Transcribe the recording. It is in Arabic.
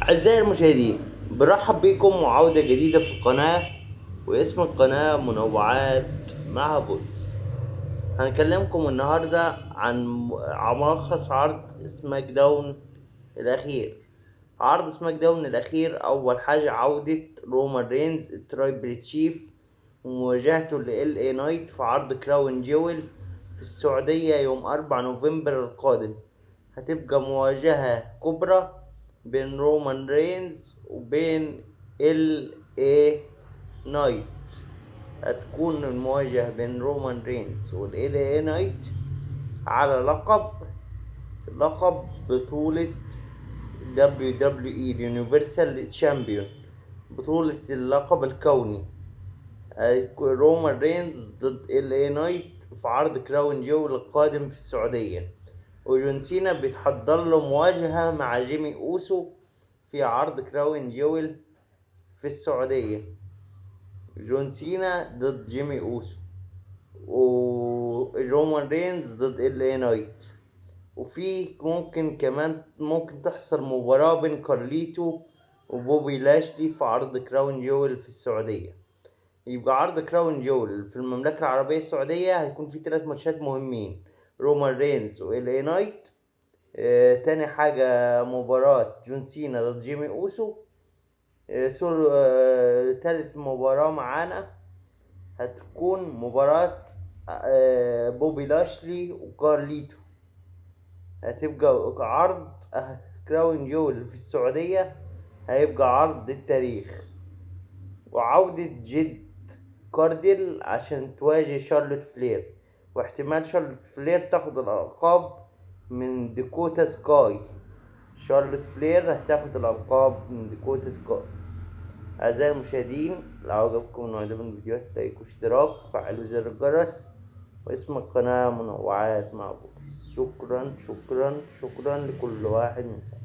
أعزائي المشاهدين، برحب بكم وعودة جديدة في القناة. واسم القناة منوعات مع بولس. هنكلمكم النهاردة عن ملخص عرض سماك داون الأخير. عرض سماك داون الأخير، أول حاجة عودة رومان رينز الترايبل تشيف ومواجهته ل اي نايت في عرض كراون جويل في السعودية يوم 4 نوفمبر القادم. هتبقى مواجهة كبرى بين رومان رينز وبين ال اي نايت. هتكون المواجهة بين رومان رينز والال اي نايت على لقب بطولة WWE Universal Champion، بطولة اللقب الكوني. هيكون رومان رينز ضد ال اي نايت في عرض كراون جول القادم في السعودية. وجون سينا بيتحضر له مواجهة مع جيمي أوسو في عرض كراون جول في السعودية. جون سينا ضد جيمي أوسو، ورومان رينز ضد ال اي نايت. وفي ممكن تحصل مباراة بين كارليتو وبوبي لاشلي في عرض كراون جول في السعودية. يبقى عرض كراون جول في المملكة العربية السعودية هيكون فيه 3 ماتشات مهمين: رومان رينز وال اي نايت. تاني حاجة مباراة جون سينا ضد جيمي أوسو. تالت مباراة معانا هتكون مباراة بوبي لاشلي وكارليتو. هتبقى عرض كراون جول في السعودية، هيبقى عرض التاريخ. وعودة جد كارديل عشان تواجه شارلوت فلير، واحتمال شارلوت فلير تاخد الألقاب من ديكوتا سكاي. شارلوت فلير هتاخد الألقاب من ديكوتا سكاي. أعزائي المشاهدين، لو عجبكم نوع ده من الفيديوهات لايك واشتراك وفعلوا زر الجرس. واسم القناة منوعات مع بولس. شكرا شكرا شكرا لكل واحد منكم.